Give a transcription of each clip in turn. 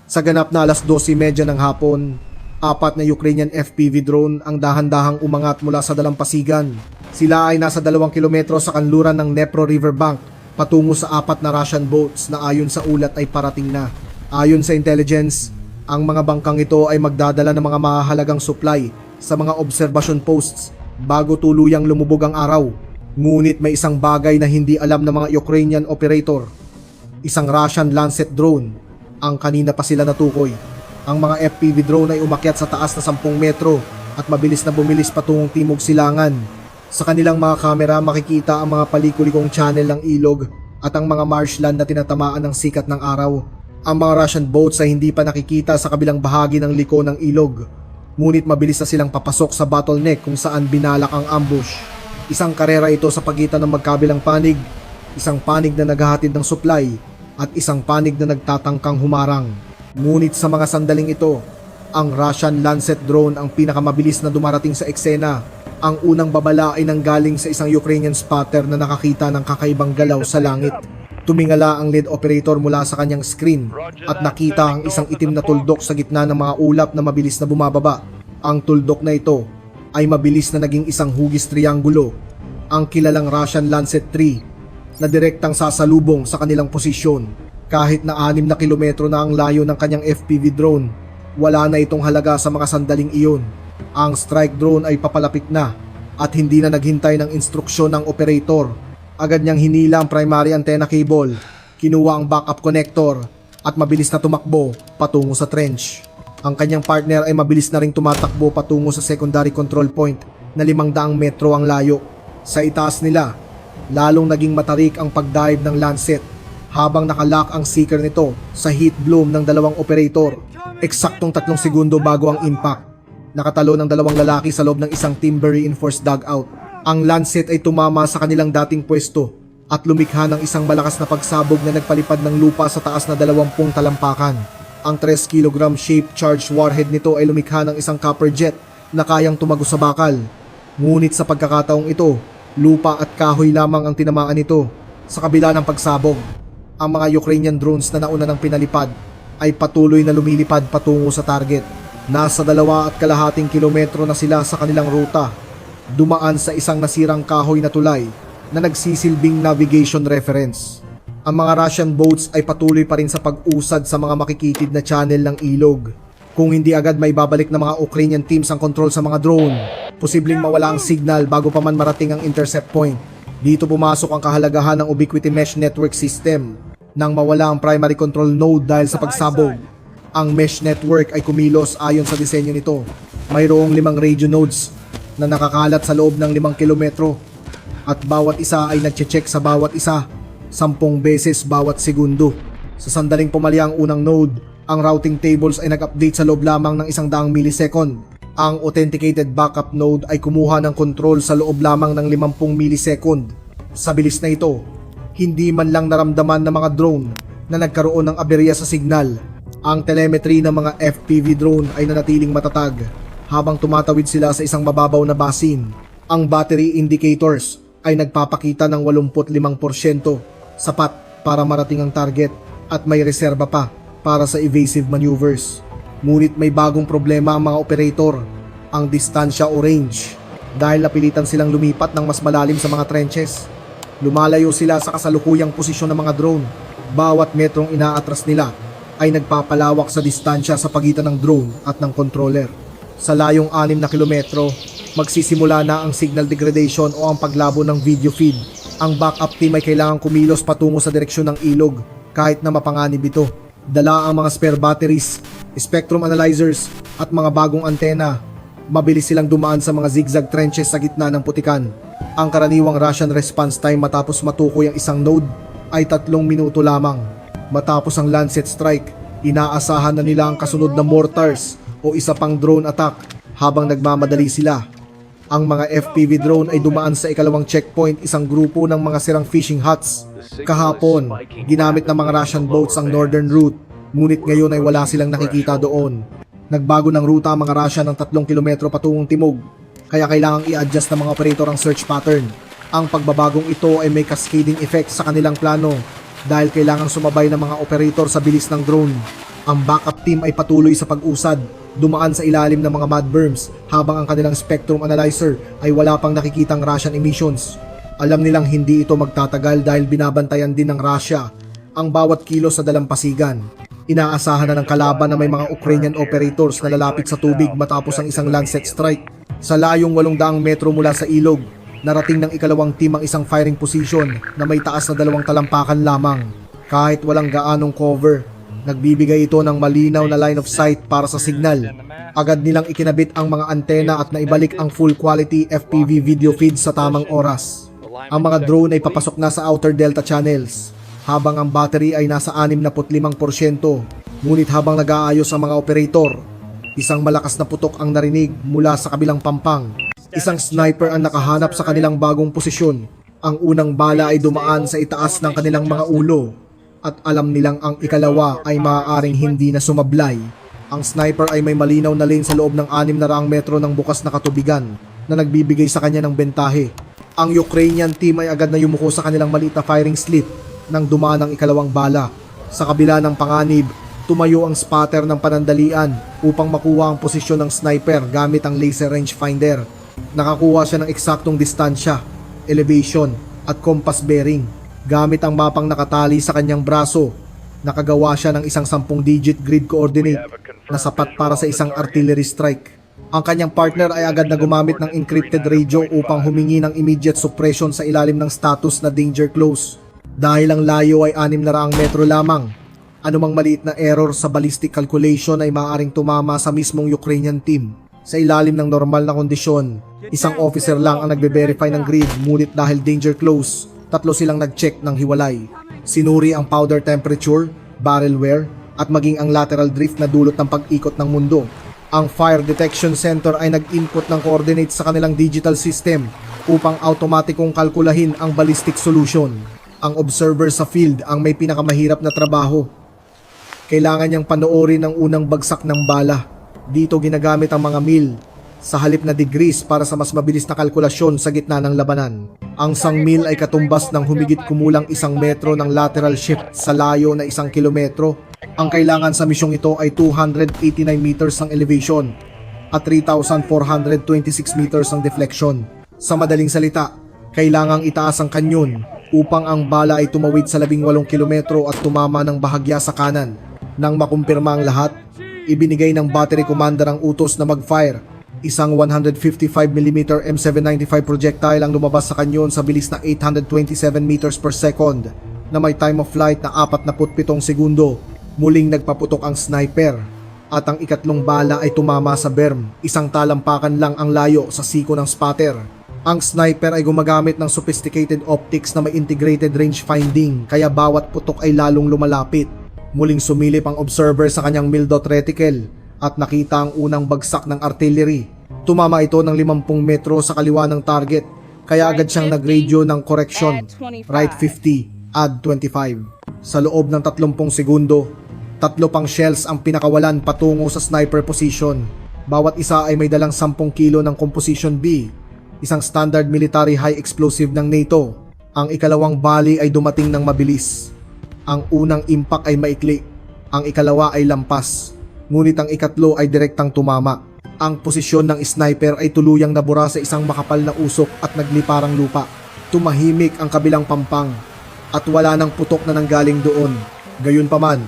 Sa ganap na alas 12:30 ng hapon, 4 na Ukrainian FPV drone ang dahan-dahang umangat mula sa dalampasigan. Sila ay nasa 2 kilometro sa kanluran ng Dnepro Riverbank patungo sa 4 na Russian boats na ayon sa ulat ay parating na. Ayon sa intelligence, ang mga bangkang ito ay magdadala ng mga mahahalagang supply sa mga observation posts bago tuluyang lumubog ang araw. Ngunit may isang bagay na hindi alam ng mga Ukrainian operator. Isang Russian Lancet drone ang kanina pa sila natukoy. Ang mga FPV drone ay umakyat sa taas na 10 metro at mabilis na bumilis patungong timog silangan. Sa kanilang mga kamera makikita ang mga palikulikong channel ng ilog at ang mga marshland na tinatamaan ng sikat ng araw. Ang mga Russian boats ay hindi pa nakikita sa kabilang bahagi ng liko ng ilog. Ngunit mabilis na silang papasok sa bottleneck kung saan binalak ang ambush. Isang karera ito sa pagitan ng magkabilang panig, isang panig na naghahatid ng supply at isang panig na nagtatangkang humarang. Ngunit sa mga sandaling ito, ang Russian Lancet drone ang pinakamabilis na dumarating sa eksena. Ang unang babala ay nanggaling sa isang Ukrainian spotter na nakakita ng kakaibang galaw sa langit. Tumingala ang lead operator mula sa kanyang screen at nakita ang isang itim na tuldok sa gitna ng mga ulap na mabilis na bumababa. Ang tuldok na ito ay mabilis na naging isang hugis triangulo, ang kilalang Russian Lancet 3 na direktang sasalubong sa kanilang posisyon. Kahit na 6 na kilometro na ang layo ng kanyang FPV drone, wala na itong halaga sa mga sandaling iyon. Ang strike drone ay papalapit na at hindi na naghintay ng instruksyon ng operator. Agad niyang hinila ang primary antenna cable, kinuha ang backup connector at mabilis na tumakbo patungo sa trench. Ang kanyang partner ay mabilis na ring tumatakbo patungo sa secondary control point na 500 metro ang layo. Sa itaas nila, lalong naging matarik ang pagdive ng Lancet habang nakalock ang seeker nito sa heat bloom ng dalawang operator. Eksaktong 3 segundo bago ang impact, nakatalo ng 2 lalaki sa loob ng isang timber reinforced dugout. Ang Lancet ay tumama sa kanilang dating pwesto at lumikha ng isang malakas na pagsabog na nagpalipad ng lupa sa taas na 20 talampakan. Ang 3 kg shaped charged warhead nito ay lumikha ng isang copper jet na kayang tumago sa bakal. Ngunit sa pagkakataong ito, lupa at kahoy lamang ang tinamaan nito. Sa kabila ng pagsabog, ang mga Ukrainian drones na nauna ng pinalipad ay patuloy na lumilipad patungo sa target. Nasa 2.5 kilometro na sila sa kanilang ruta, dumaan sa isang nasirang kahoy na tulay na nagsisilbing navigation reference. Ang mga Russian boats ay patuloy pa rin sa pag-usad sa mga makikitid na channel ng ilog. Kung hindi agad may babalik ng mga Ukrainian teams ang control sa mga drone, posibleng mawala ang signal bago pa man marating ang intercept point. Dito pumasok ang kahalagahan ng Ubiquiti Mesh Network System nang mawala ang primary control node dahil sa pagsabog. Ang mesh network ay kumilos ayon sa disenyo nito. Mayroong 5 radio nodes na nakakalat sa loob ng 5 kilometro at bawat isa ay nagche-check sa bawat isa 10 beses bawat segundo. Sa sandaling pumalya ang unang node, ang routing tables ay nag-update sa loob lamang ng 100 millisecond. Ang authenticated backup node ay kumuha ng control sa loob lamang ng 50 millisecond. Sa bilis na ito, hindi man lang naramdaman ng mga drone na nagkaroon ng aberya sa signal. Ang telemetry ng mga FPV drone ay nanatiling matatag habang tumatawid sila sa isang mababaw na basin. Ang battery indicators ay nagpapakita ng 85% sapat para marating ang target at may reserba pa para sa evasive maneuvers. Ngunit may bagong problema ang mga operator, ang distansya o range, dahil napilitan silang lumipat ng mas malalim sa mga trenches. Lumalayo sila sa kasalukuyang posisyon ng mga drone. Bawat metrong inaatras nila ay nagpapalawak sa distansya sa pagitan ng drone at ng controller. Sa layong 6 na kilometro, magsisimula na ang signal degradation o ang paglabo ng video feed. Ang backup team ay kailangang kumilos patungo sa direksyon ng ilog kahit na mapanganib ito. Dala ang mga spare batteries, spectrum analyzers at mga bagong antena. Mabilis silang dumaan sa mga zigzag trenches sa gitna ng putikan. Ang karaniwang Russian response time matapos matukoy ang isang node ay 3 minuto lamang. Matapos ang Lancet strike, inaasahan na nila ang kasunod na mortars o isa pang drone attack habang nagmamadali sila. Ang mga FPV drone ay dumaan sa ikalawang checkpoint, isang grupo ng mga sirang fishing huts. Kahapon, ginamit ng mga Russian boats ang northern route, ngunit ngayon ay wala silang nakikita doon. Nagbago ng ruta ang mga Russia ng 3 kilometro patungong timog, kaya kailangang i-adjust ng mga operator ang search pattern. Ang pagbabagong ito ay may cascading effect sa kanilang plano dahil kailangang sumabay ng mga operator sa bilis ng drone. Ang backup team ay patuloy sa pag-usad, dumaan sa ilalim ng mga mud berms habang ang kanilang spectrum analyzer ay wala pang nakikitang Russian emissions. Alam nilang hindi ito magtatagal dahil binabantayan din ng Russia ang bawat kilos sa dalampasigan. Inaasahan na ng kalaban na may mga Ukrainian operators na lalapit sa tubig matapos ang isang Lancet strike. Sa layong 800 metro mula sa ilog, narating ng ikalawang team ang isang firing position na may taas na 2 talampakan lamang. Kahit walang gaanong cover, nagbibigay ito ng malinaw na line of sight para sa signal. Agad nilang ikinabit ang mga antena at naibalik ang full quality FPV video feed sa tamang oras. Ang mga drone ay papasok na sa outer delta channels, habang ang battery ay nasa 65%. Ngunit habang nag-aayos ang mga operator, isang malakas na putok ang narinig mula sa kabilang pampang. Isang sniper ang nakahanap sa kanilang bagong posisyon. Ang unang bala ay dumaan sa itaas ng kanilang mga ulo, at alam nilang ang ikalawa ay maaaring hindi na sumablay. Ang sniper ay may malinaw na lane sa loob ng 600 metro ng bukas na katubigan na nagbibigay sa kanya ng bentahe. Ang Ukrainian team ay agad na yumuko sa kanilang maliit na firing slit nang dumaan ang ikalawang bala. Sa kabila ng panganib, tumayo ang spotter ng panandalian upang makuha ang posisyon ng sniper gamit ang laser rangefinder. Nakakuha siya ng eksaktong distansya, elevation at compass bearing. Gamit ang mapang nakatali sa kanyang braso, nakagawa siya ng isang 10-digit grid coordinate na sapat para sa isang artillery strike. Ang kanyang partner ay agad na gumamit ng encrypted radio upang humingi ng immediate suppression sa ilalim ng status na danger close. Dahil ang layo ay 600 metro lamang, anumang maliit na error sa ballistic calculation ay maaaring tumama sa mismong Ukrainian team. Sa ilalim ng normal na kondisyon, isang officer lang ang nagbe-verify ng grid, ngunit dahil danger close, 3 silang nag-check ng hiwalay. Sinuri ang powder temperature, barrel wear, at maging ang lateral drift na dulot ng pag-ikot ng mundo. Ang Fire Detection Center ay nag-input ng coordinates sa kanilang digital system upang automatikong kalkulahin ang ballistic solution. Ang observer sa field ang may pinakamahirap na trabaho. Kailangan niyang panoorin ang unang bagsak ng bala. Dito ginagamit ang mga mil sa halip na degrees para sa mas mabilis na kalkulasyon sa gitna ng labanan. Ang sangmil ay katumbas ng humigit kumulang 1 metro ng lateral shift sa layo na 1 kilometro. Ang kailangan sa misyong ito ay 289 meters ang elevation at 3,426 meters ang deflection. Sa madaling salita, kailangang itaas ang kanyon upang ang bala ay tumawid sa 18 kilometro at tumama ng bahagya sa kanan. Nang makumpirma ang lahat, ibinigay ng battery commander ang utos na mag-fire. Isang 155mm M795 projectile ang lumabas sa kanyon sa bilis na 827 meters per second na may time of flight na 47 segundo. Muling nagpaputok ang sniper at ang ikatlong bala ay tumama sa berm. Isang talampakan lang ang layo sa siko ng spotter. Ang sniper ay gumagamit ng sophisticated optics na may integrated range finding, kaya bawat putok ay lalong lumalapit. Muling sumilip ang observer sa kanyang mil-dot reticle at nakita ang unang bagsak ng artillery. Tumama ito ng 50 metro sa kaliwa ng target, kaya agad siyang nag-radio ng correction, right 50, add 25. Sa loob ng 30 segundo, 3 pang shells ang pinakawalan patungo sa sniper position. Bawat isa ay may dalang 10 kilo ng Composition B, isang standard military high explosive ng NATO. Ang ikalawang bali ay dumating ng mabilis. Ang unang impact ay maikli, ang ikalawa ay lampas, ngunit ang ikatlo ay direktang tumama. Ang posisyon ng sniper ay tuluyang nabura sa isang makapal na usok at nagliparang lupa. Tumahimik ang kabilang pampang at wala nang putok na nanggaling doon. Gayunpaman,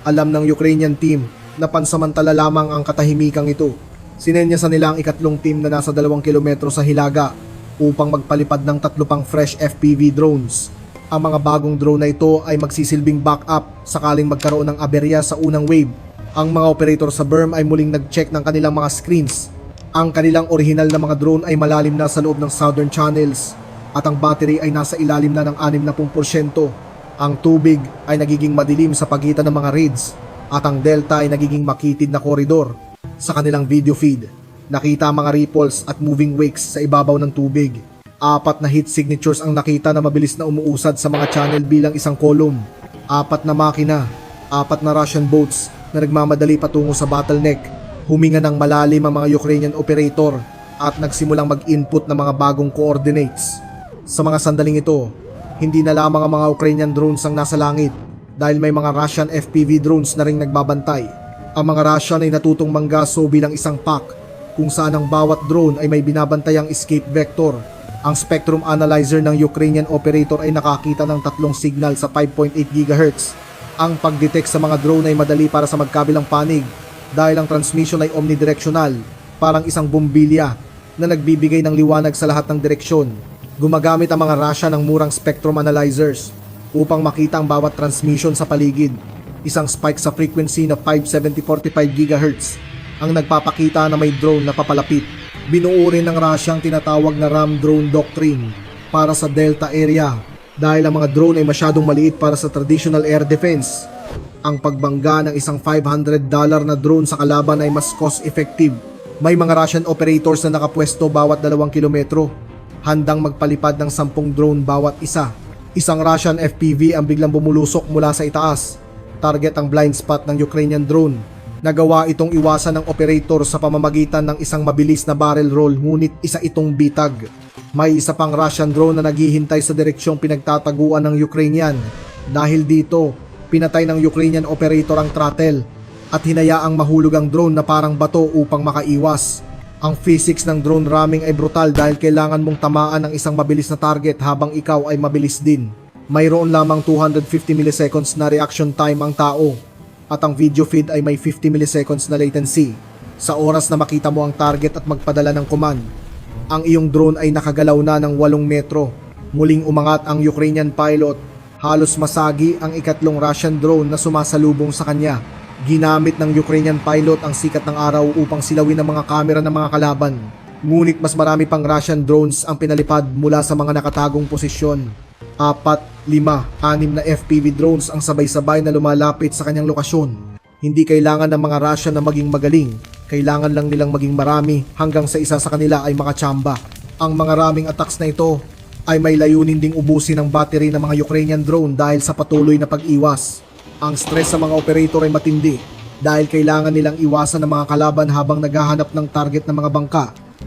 alam ng Ukrainian team na pansamantala lamang ang katahimikang ito. Sinenyasan nila ang ikatlong team na nasa 2 kilometro sa hilaga upang magpalipad ng 3 pang fresh FPV drones. Ang mga bagong drone na ito ay magsisilbing backup sakaling magkaroon ng aberya sa unang wave. Ang mga operator sa berm ay muling nag-check ng kanilang mga screens. Ang kanilang orihinal na mga drone ay malalim na sa loob ng southern channels at ang battery ay nasa ilalim na ng 60%. Ang tubig ay nagiging madilim sa pagitan ng mga reeds at ang delta ay nagiging makitid na koridor. Sa kanilang video feed, nakita ang mga ripples at moving wakes sa ibabaw ng tubig. 4 na heat signatures ang nakita na mabilis na umuusad sa mga channel bilang isang column. 4 na makina, 4 na Russian boats na nagmamadali patungo sa bottleneck. Huminga ng malalim ang mga Ukrainian operator at nagsimulang mag-input ng mga bagong coordinates. Sa mga sandaling ito, hindi na lamang ang mga Ukrainian drones ang nasa langit. dahil may mga Russian FPV drones na ring nagbabantay. Ang mga Russian ay natutong manggaso bilang isang pack kung saan ang bawat drone ay may binabantayang escape vector. Ang spectrum analyzer ng Ukrainian operator ay nakakita ng tatlong signal sa 5.8 GHz. Ang pagdetect sa mga drone ay madali para sa magkabilang panig dahil ang transmission ay omnidirectional, parang isang bombilya na nagbibigay ng liwanag sa lahat ng direksyon. Gumagamit ang mga Russia ng murang spectrum analyzers upang makita ang bawat transmission sa paligid. Isang spike sa frequency na 570-45 GHz ang nagpapakita na may drone na papalapit. Binuo rin ng Russia ang tinatawag na RAM drone doctrine para sa Delta area dahil ang mga drone ay masyadong maliit para sa traditional air defense. Ang pagbangga ng isang $500 na drone sa kalaban ay mas cost-effective. May mga Russian operators na nakapwesto bawat 2 kilometro, handang magpalipad ng 10 drone bawat isa. Isang Russian FPV ang biglang bumulusok mula sa itaas. Target ang blind spot ng Ukrainian drone. Nagawa itong iwasan ng operator sa pamamagitan ng isang mabilis na barrel roll, ngunit isa itong bitag. May isa pang Russian drone na naghihintay sa direksyong pinagtataguan ng Ukrainian. Dahil dito, pinatay ng Ukrainian operator ang throttle at hinayaang mahulog ang drone na parang bato upang makaiwas. Ang physics ng drone ramming ay brutal dahil kailangan mong tamaan ng isang mabilis na target habang ikaw ay mabilis din. Mayroon lamang 250 milliseconds na reaction time ang tao at ang video feed ay may 50 milliseconds na latency sa oras na makita mo ang target at magpadala ng command. Ang iyong drone ay nakagalaw na ng 8 metro. Muling umangat ang Ukrainian pilot. Halos masagi ang ikatlong Russian drone na sumasalubong sa kanya. Ginamit ng Ukrainian pilot ang sikat ng araw upang silawin ang mga kamera ng mga kalaban. Ngunit mas marami pang Russian drones ang pinalipad mula sa mga nakatagong posisyon. 4, 5, 6 na FPV drones ang sabay-sabay na lumalapit sa kanyang lokasyon. Hindi kailangan ng mga Russian na maging magaling. Kailangan lang nilang maging marami hanggang sa isa sa kanila ay makachamba. Ang mga raming attacks na ito ay may layunin ding ubusin ang battery ng mga Ukrainian drone dahil sa patuloy na pag-iwas. Ang stress sa mga operator ay matindi dahil kailangan nilang iwasan ng mga kalaban habang naghahanap ng target ng mga bangka.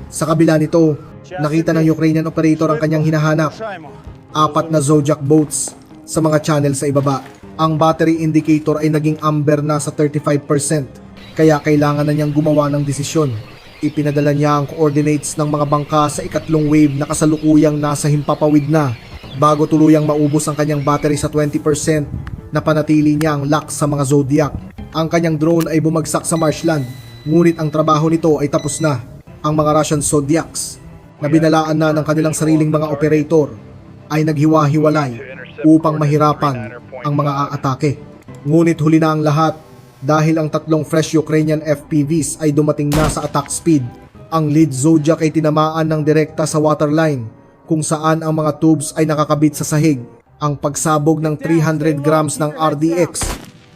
Sa kabila nito, nakita ng Ukrainian operator ang kanyang hinahanap. 4 na Zodiac boats sa mga channel sa ibaba. Ang battery indicator ay naging amber na sa 35%, kaya kailangan na niyang gumawa ng desisyon. Ipinadala niya ang coordinates ng mga bangka sa ikatlong wave na kasalukuyang nasa himpapawid na bago tuluyang maubos ang kanyang battery sa 20%. Napanatili niya ang lock sa mga Zodiac. Ang kanyang drone ay bumagsak sa marshland, ngunit ang trabaho nito ay tapos na. Ang mga Russian Zodiacs na binalaan na ng kanilang sariling mga operator ay naghiwa-hiwalay upang mahirapan ang mga aatake. Ngunit huli na ang lahat dahil ang tatlong fresh Ukrainian FPVs ay dumating na sa attack speed. Ang lead Zodiac ay tinamaan ng direkta sa waterline kung saan ang mga tubes ay nakakabit sa sahig. Ang pagsabog ng 300 grams ng RDX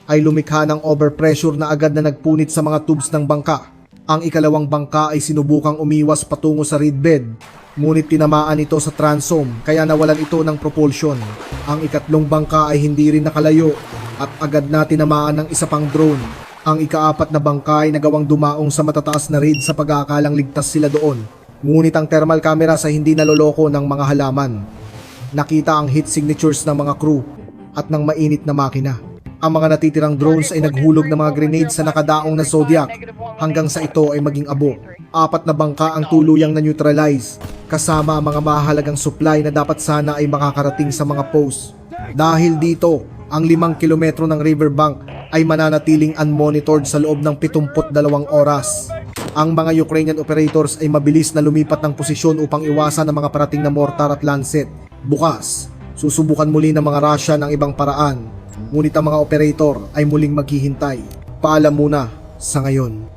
ay lumikha ng overpressure na agad na nagpunit sa mga tubes ng bangka. Ang ikalawang bangka ay sinubukang umiwas patungo sa reed bed, ngunit tinamaan ito sa transom kaya nawalan ito ng propulsion. Ang ikatlong bangka ay hindi rin nakalayo at agad na tinamaan ng isa pang drone. Ang ika-4 na bangka ay nagawang dumaong sa matataas na reed sa pag-aakalang ligtas sila doon. Ngunit ang thermal camera sa hindi naloloko ng mga halaman. Nakita ang heat signatures ng mga crew at ng mainit na makina. Ang mga natitirang drones ay naghulog ng mga grenades sa nakadaong na Zodiac hanggang sa ito ay maging abo. 4 na bangka ang tuluyang na-neutralize kasama ang mga mahalagang supply na dapat sana ay makakarating sa mga posts. Dahil dito, ang 5 kilometro ng riverbank ay mananatiling unmonitored sa loob ng 72 oras. Ang mga Ukrainian operators ay mabilis na lumipat ng posisyon upang iwasan ang mga parating na mortar at lancet. Bukas, susubukan muli ng mga Russia ng ibang paraan, ngunit ang mga operator ay muling maghihintay. Paalam muna sa ngayon.